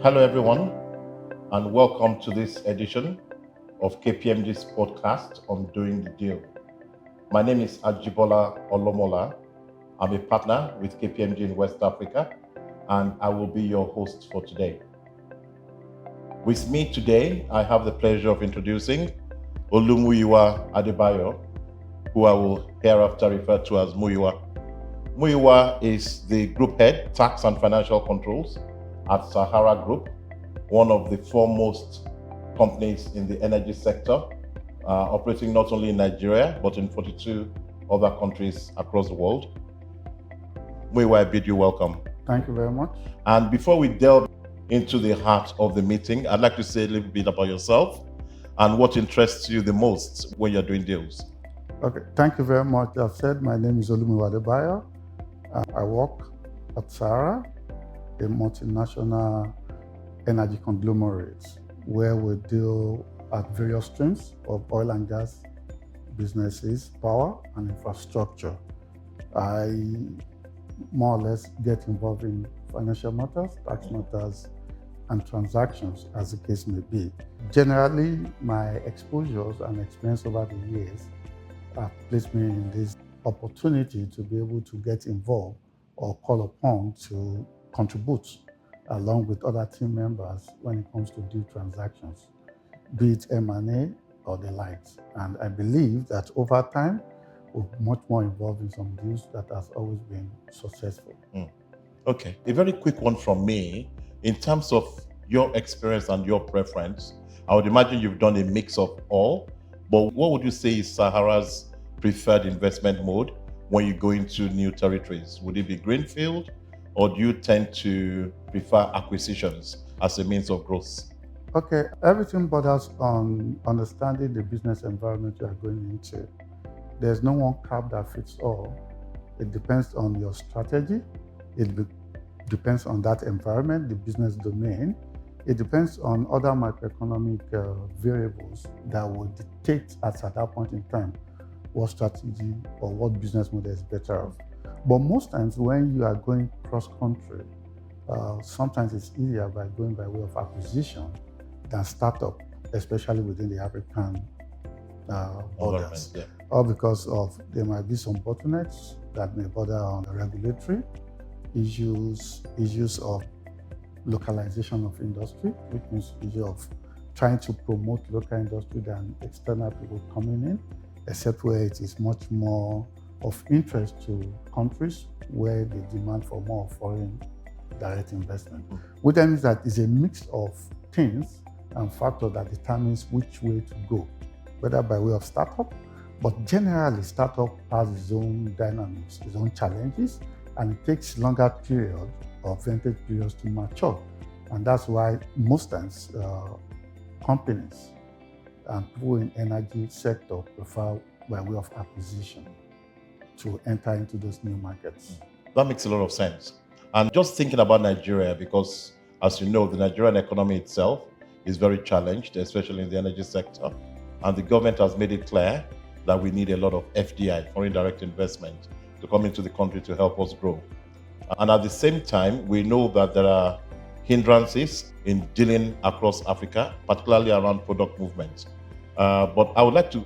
Hello, everyone, and welcome to this edition of KPMG's podcast on Doing the Deal. My name is Ajibola Olomola. I'm a partner with KPMG in West Africa, and I will be your host for today. With me today, I have the pleasure of introducing Olumuyiwa Adebayo, who I will hereafter refer to as Muyiwa. Muyiwa is the Group Head, Tax and Financial Controls at Sahara Group, one of the foremost companies in the energy sector, operating not only in Nigeria, but in 42 other countries across the world. Muyiwa, I bid you welcome. Thank you very much. And before we delve into the heart of the meeting, I'd like to say a little bit about yourself and what interests you the most when you're doing deals. Okay, thank you very much. I've said my name is Olumuyiwa Adebayo. I work at Sahara, a multinational energy conglomerate, where we deal at various streams of oil and gas businesses, power, and infrastructure. I more or less get involved in financial matters, tax matters, and transactions, as the case may be. Generally, my exposures and experience over the years have placed me in this opportunity to be able to get involved or call upon to contribute along with other team members when it comes to deal transactions, be it M&A or the likes. And I believe that over time, we're much more involved in some deals that has always been successful. Okay, a very quick one from me. In terms of your experience and your preference, I would imagine you've done a mix of all, but what would you say is Sahara's preferred investment mode when you go into new territories? Would it be greenfield, or do you tend to prefer acquisitions as a means of growth? Okay, everything borders on understanding the business environment you are going into. There's no one cap that fits all. It depends on your strategy. It depends on that environment, the business domain. It depends on other macroeconomic variables that will dictate at that point in time what strategy or what business model is better off. But most times when you are going cross-country, sometimes it's easier by going by way of acquisition than startup, especially within the African borders. Yeah. Or because of there might be some bottlenecks that may border on the regulatory issues of localization of industry, which means issue of trying to promote local industry than external people coming in, except where it is much more of interest to countries where the demand for more foreign direct investment. Which means that it's a mix of things and factors that determines which way to go, whether by way of startup, but generally startup has its own dynamics, its own challenges, and it takes longer period or vintage periods to mature. And that's why most times companies and people in energy sector prefer by way of acquisition to enter into those new markets. That makes a lot of sense. And just thinking about Nigeria, because as you know, the Nigerian economy itself is very challenged, especially in the energy sector. And the government has made it clear that we need a lot of FDI, foreign direct investment, to come into the country to help us grow. And at the same time, we know that there are hindrances in dealing across Africa, particularly around product movement. But I would like to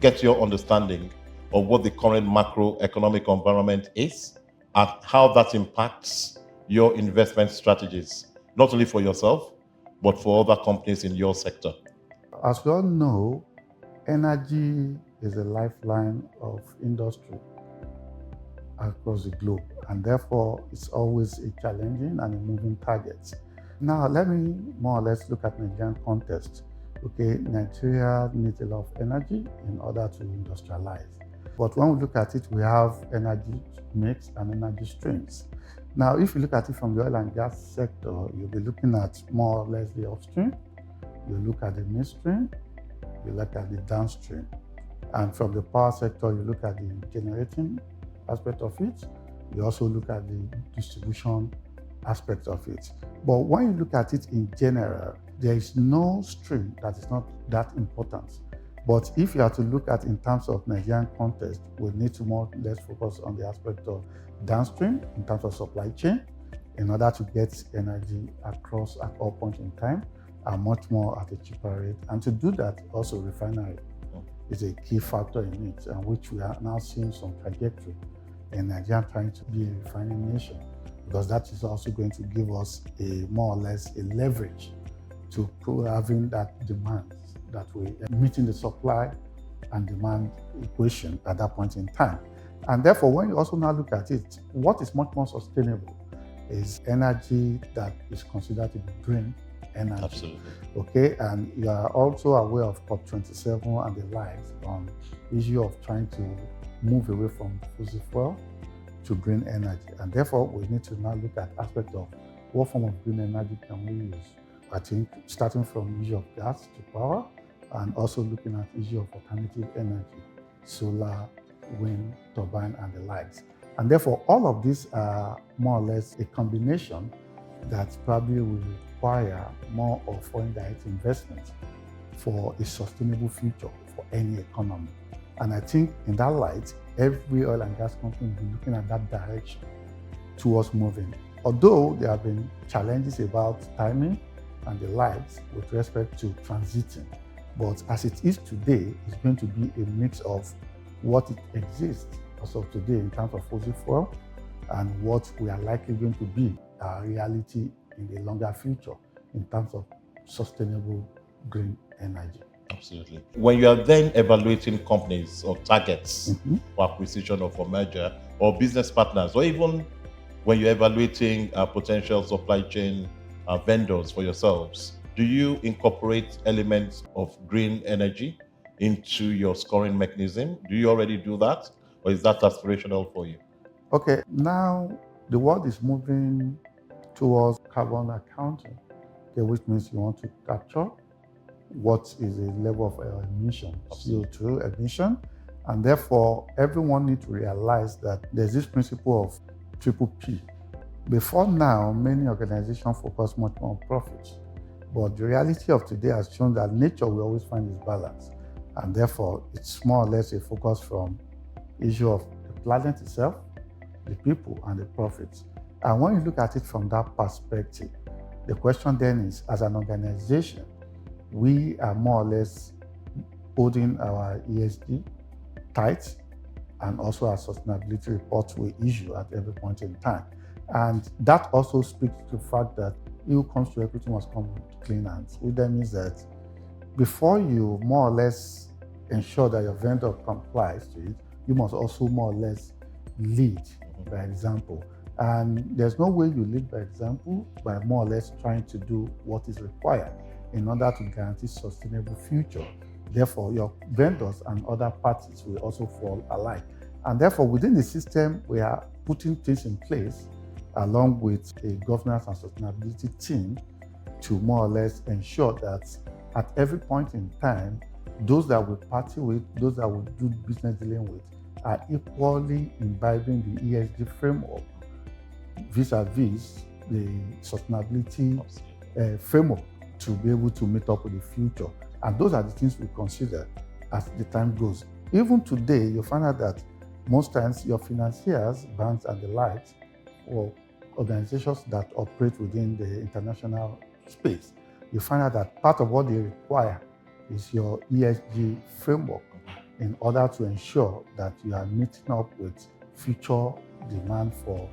get your understanding of what the current macroeconomic environment is and how that impacts your investment strategies, not only for yourself, but for other companies in your sector. As we all know, energy is a lifeline of industry across the globe, and therefore it's always a challenging and a moving target. Now, let me more or less look at Nigerian context. Okay, Nigeria needs a lot of energy in order to industrialize. But when we look at it, we have energy mix and energy streams. Now, if you look at it from the oil and gas sector, you'll be looking at more or less the upstream, you look at the midstream, you look at the downstream. And from the power sector, you look at the generating aspect of it, you also look at the distribution aspect of it. But when you look at it in general, there is no stream that is not that important. But if you are to look at in terms of Nigerian context, we need to more or less focus on the aspect of downstream in terms of supply chain, in order to get energy across at all points in time and much more at a cheaper rate. And to do that, also refinery is a key factor in it, and which we are now seeing some trajectory in Nigeria trying to be a refining nation, because that is also going to give us a more or less a leverage to having that demand, that we are meeting the supply and demand equation at that point in time. And therefore, when you also now look at it, what is much more sustainable is energy that is considered to be green energy. Absolutely. Okay, and you are also aware of COP27 and the likes on the issue of trying to move away from fossil fuel to green energy. And therefore, we need to now look at aspects of what form of green energy can we use. I think starting from issue of gas to power, and also looking at issue of alternative energy, solar, wind, turbine, and the likes. And therefore, all of these are more or less a combination that probably will require more of foreign direct investment for a sustainable future for any economy. And I think in that light, every oil and gas company will be looking at that direction towards moving. Although there have been challenges about timing and the likes with respect to transiting, but as it is today, it's going to be a mix of what it exists as of today in terms of fossil fuel and what we are likely going to be a reality in the longer future in terms of sustainable green energy. Absolutely. When you are then evaluating companies or targets for acquisition or for merger, or business partners, or even when you're evaluating potential supply chain vendors for yourselves, do you incorporate elements of green energy into your scoring mechanism? Do you already do that, or is that aspirational for you? Okay, now the world is moving towards carbon accounting, which means you want to capture what is a level of emission, CO2 emission, and therefore everyone needs to realize that there's this principle of triple P. Before now, many organizations focus much more on profits, but the reality of today has shown that nature will always find its balance, and therefore it's more or less a focus from issue of the planet itself, the people, and the profits. And when you look at it from that perspective, the question then is, as an organization, we are more or less holding our ESG tight, and also our sustainability reports we issue at every point in time. And that also speaks to the fact that you comes to everything must come with clean hands, which then means that before you more or less ensure that your vendor complies to it, you must also more or less lead by example. And there's no way you lead by example by more or less trying to do what is required in order to guarantee sustainable future. Therefore, your vendors and other parties will also fall alike. And therefore, within the system, we are putting things in place along with a governance and sustainability team to more or less ensure that at every point in time, those that we party with, those that we do business dealing with, are equally imbibing the ESG framework vis-a-vis the sustainability framework to be able to meet up with the future. And those are the things we consider as the time goes. Even today, you find out that most times your financiers, banks and the likes, or organizations that operate within the international space, you find out that part of what they require is your ESG framework in order to ensure that you are meeting up with future demand for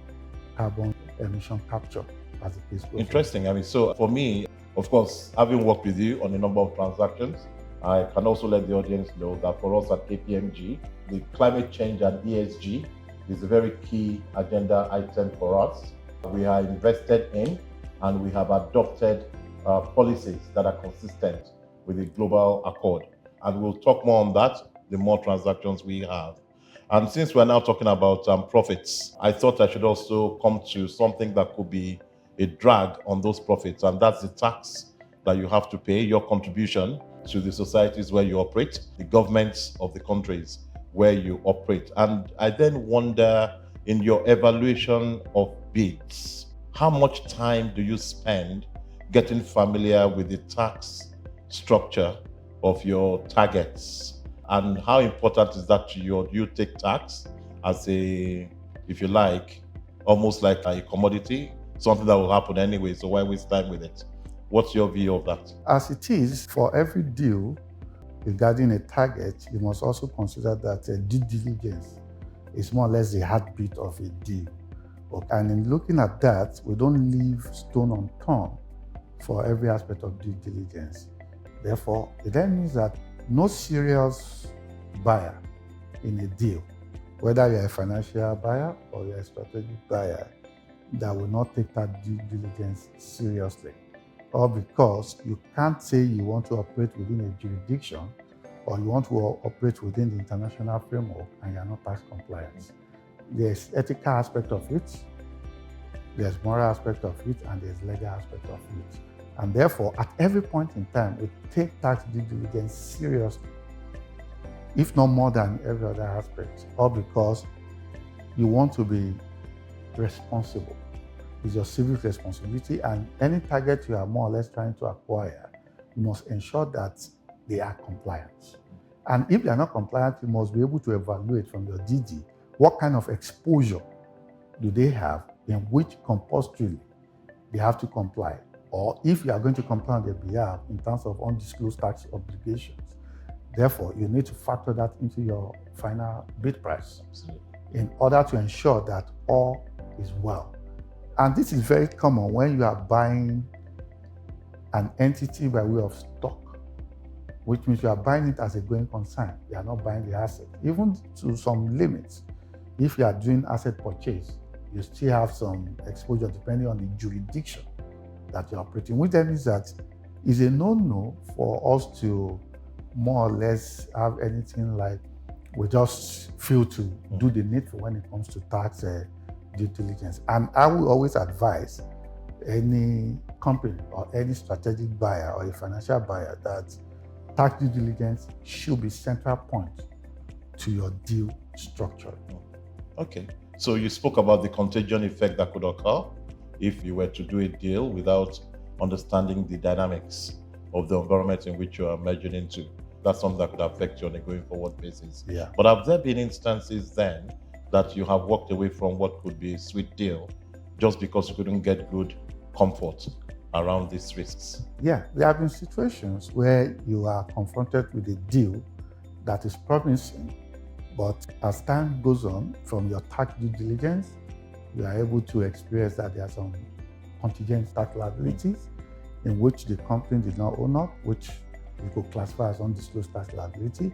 carbon emission capture, as the case goes. Interesting. I mean, so for me, of course, having worked with you on a number of transactions, I can also let the audience know that for us at KPMG, the climate change and ESG is a very key agenda item for us. We are invested in and we have adopted policies that are consistent with the global accord. And we'll talk more on that the more transactions we have. And since we're now talking about profits, I thought I should also come to something that could be a drag on those profits, and that's the tax that you have to pay, your contribution to the societies where you operate, the governments of the countries where you operate. And I then wonder, in your evaluation of bids, how much time do you spend getting familiar with the tax structure of your targets? And how important is that to you? Or do you take tax as a, if you like, almost like a commodity, something that will happen anyway, so why waste time with it? What's your view of that? As it is, for every deal regarding a target, you must also consider that due diligence is more or less the heartbeat of a deal. And in looking at that, we don't leave stone unturned for every aspect of due diligence. Therefore, it then means that no serious buyer in a deal, whether you're a financial buyer or you're a strategic buyer, that will not take that due diligence seriously. Or because you can't say you want to operate within a jurisdiction or you want to operate within the international framework and you're not tax compliant. There's ethical aspect of it, there's moral aspect of it, and there's legal aspect of it. And therefore, at every point in time, we take tax due diligence seriously, if not more than every other aspect, or because you want to be responsible. It's your civic responsibility, and any target you are more or less trying to acquire, you must ensure that they are compliant. And if they are not compliant, you must be able to evaluate from your DD what kind of exposure do they have in which compulsorily they have to comply, or if you are going to comply on their behalf in terms of undisclosed tax obligations. Therefore, you need to factor that into your final bid price. Absolutely. In order to ensure that all is well. And this is very common when you are buying an entity by way of stock, which means you are buying it as a going concern. You are not buying the asset. Even to some limits, if you are doing asset purchase, you still have some exposure depending on the jurisdiction that you're operating, which then means that it's a no-no for us to more or less have anything like we just feel to do the needful when it comes to tax due diligence. And I will always advise any company or any strategic buyer or a financial buyer that tax due diligence should be central point to your deal structure. Okay, so you spoke about the contagion effect that could occur if you were to do a deal without understanding the dynamics of the environment in which you are merging into. That's something that could affect you on a going forward basis. Yeah. But have there been instances then that you have walked away from what could be a sweet deal just because you couldn't get good comfort around these risks? Yeah, there have been situations where you are confronted with a deal that is promising, but as time goes on, from your tax due diligence, you are able to experience that there are some contingent tax liabilities in which the company did not own up, which we could classify as undisclosed tax liability.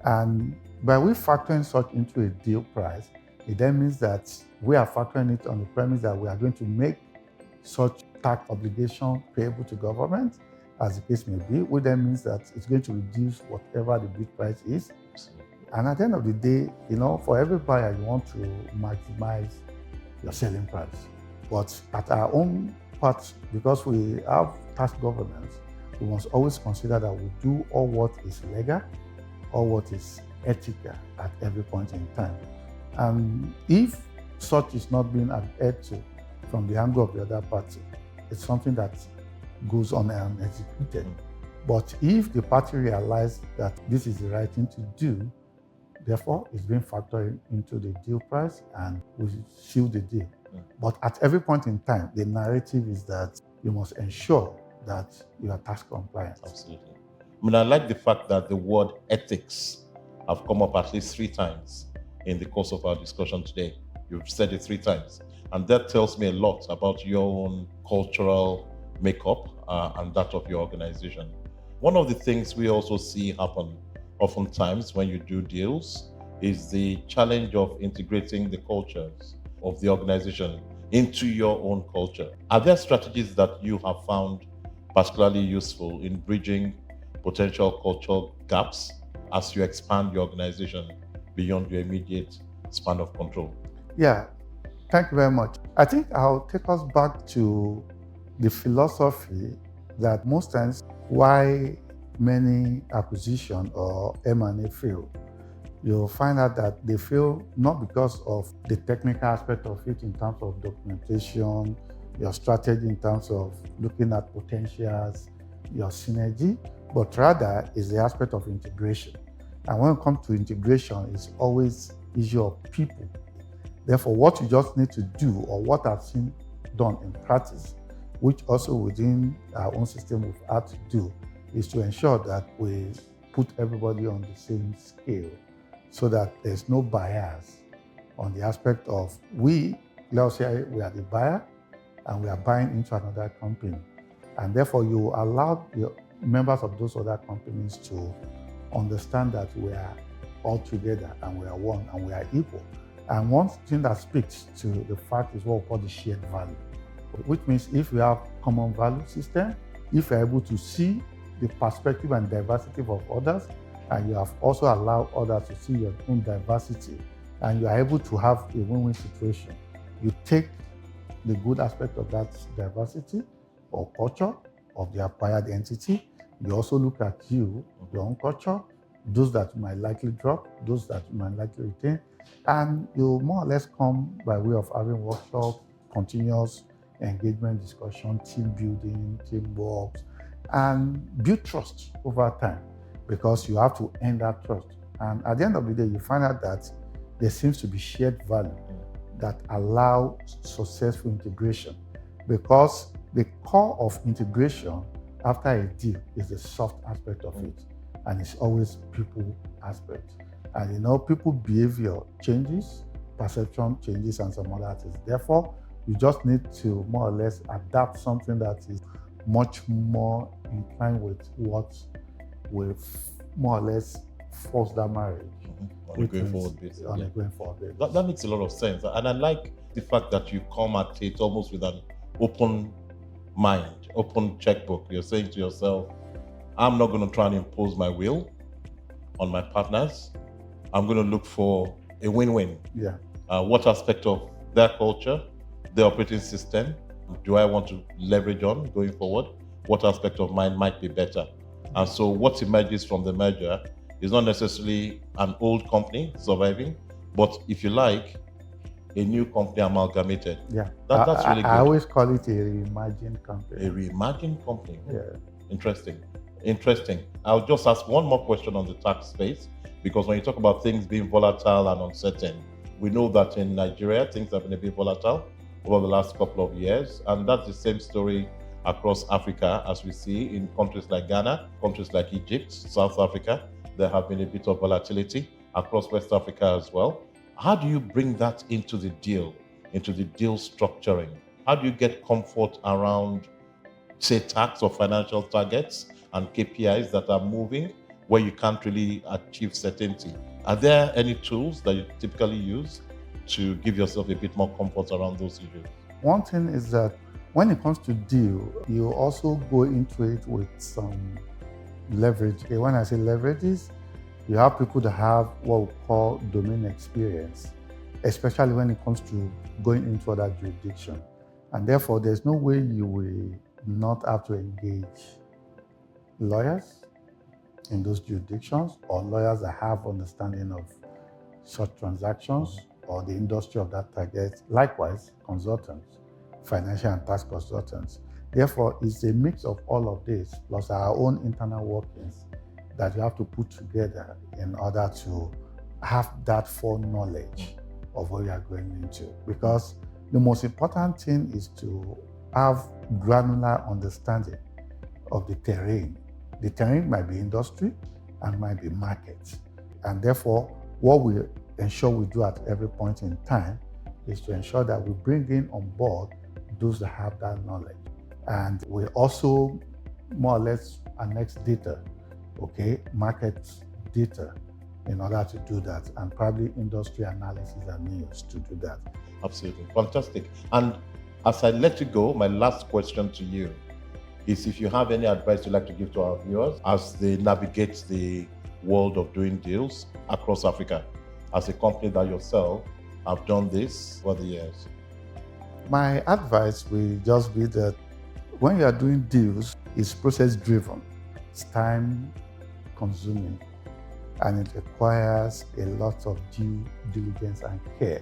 And by we factoring such into a deal price, it then means that we are factoring it on the premise that we are going to make such tax obligation payable to government, as the case may be, which then means that it's going to reduce whatever the bid price is. And at the end of the day, for every buyer, you want to maximize your selling price. But at our own part, because we have tax governance, we must always consider that we do all what is legal, all what is ethical at every point in time. And if such is not being adhered to from the angle of the other party, it's something that goes on unexecuted. But if the party realizes that this is the right thing to do, therefore it's being factored into the deal price and we seal the deal. But at every point in time, the narrative is that you must ensure that you are tax compliant. Absolutely. I like the fact that the word ethics have come up at least 3 times in the course of our discussion today. You've said it 3 times. And that tells me a lot about your own cultural makeup and that of your organization. One of the things we also see happen oftentimes when you do deals is the challenge of integrating the cultures of the organization into your own culture. Are there strategies that you have found particularly useful in bridging potential cultural gaps as you expand your organization beyond your immediate span of control? Yeah, thank you very much. I think I'll take us back to the philosophy that most times why many acquisition or M&A fail. You'll find out that they fail not because of the technical aspect of it in terms of documentation, your strategy in terms of looking at potentials, your synergy, but rather is the aspect of integration. And when it comes to integration, it's always issue of people. Therefore, what you just need to do, or what I've seen done in practice, which also within our own system we've had to do, is to ensure that we put everybody on the same scale so that there's no bias on the aspect of let's say we are the buyer and we are buying into another company. And therefore you allow the members of those other companies to understand that we are all together and we are one and we are equal. And one thing that speaks to the fact is what we call the shared value, which means if we have common value system, if you're able to see the perspective and diversity of others, and you have also allowed others to see your own diversity, and you are able to have a win-win situation, you take the good aspect of that diversity or culture of the acquired entity. You also look at your own culture, those that you might likely drop, those that you might likely retain, and you more or less come by way of having workshops, continuous engagement, discussion, team building, teamwork, and build trust over time, because you have to earn that trust. And at the end of the day, you find out that there seems to be shared value that allow successful integration, because the core of integration after a deal is the soft aspect of it, and it's always people aspect. And people behavior changes, perception changes, and some other things. Therefore, you just need to more or less adapt something that is much more inclined with what will more or less force that marriage. On a going forward basis. On a going forward basis. That makes a lot of sense. And I like the fact that you come at it almost with an open mind, open checkbook. You're saying to yourself, I'm not going to try and impose my will on my partners. I'm going to look for a win-win. Yeah. What aspect of their culture, their operating system, do I want to leverage on going forward? What aspect of mine might be better? And so what emerges from the merger is not necessarily an old company surviving, but if you like, a new company amalgamated. Yeah. That's really good. I always call it a reimagined company. A reimagined company. Yeah. Interesting. I'll just ask one more question on the tax space, because when you talk about things being volatile and uncertain, we know that in Nigeria, things have been a bit volatile over the last couple of years. And that's the same story across Africa, as we see in countries like Ghana, countries like Egypt, South Africa. There have been a bit of volatility across West Africa as well. How do you bring that into the deal structuring? How do you get comfort around, say, tax or financial targets and KPIs that are moving where you can't really achieve certainty? Are there any tools that you typically use to give yourself a bit more comfort around those issues? One thing is that when it comes to deal, you also go into it with some leverage. When I say leverages, you have people that have what we call domain experience, especially when it comes to going into other jurisdiction. And therefore, there's no way you will not have to engage lawyers in those jurisdictions, or lawyers that have understanding of such transactions or the industry of that target. Likewise, consultants, financial and tax consultants. Therefore, it's a mix of all of this, plus our own internal workings that you have to put together in order to have that full knowledge of what you are going into. Because the most important thing is to have granular understanding of the terrain. The terrain might be industry and might be market. And therefore, what we ensure we do at every point in time is to ensure that we bring in on board those that have that knowledge. And we also more or less annex data, market data, in order to do that, and probably industry analysis and news to do that. Absolutely. Fantastic. And as I let you go, my last question to you is if you have any advice you'd like to give to our viewers as they navigate the world of doing deals across Africa, as a company that yourself have done this for the years. My advice will just be that when you are doing deals, it's process driven, it's time consuming, and it requires a lot of due diligence and care.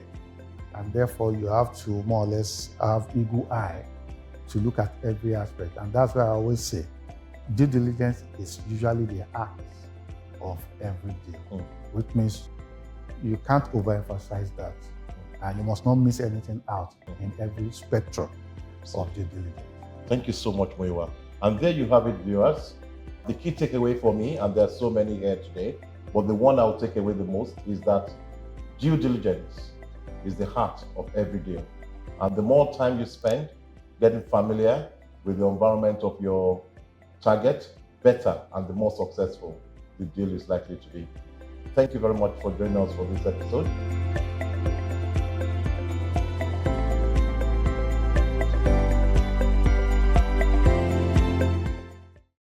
And therefore, you have to more or less have eagle eye to look at every aspect. And that's why I always say, due diligence is usually the act of every deal, which means you can't overemphasize that. And you must not miss anything out in every spectrum of due diligence. Thank you so much, Muyiwa. And there you have it, viewers. The key takeaway for me, and there are so many here today, but the one I'll take away the most is that due diligence is the heart of every deal. And the more time you spend getting familiar with the environment of your target, better and the more successful the deal is likely to be. Thank you very much for joining us for this episode.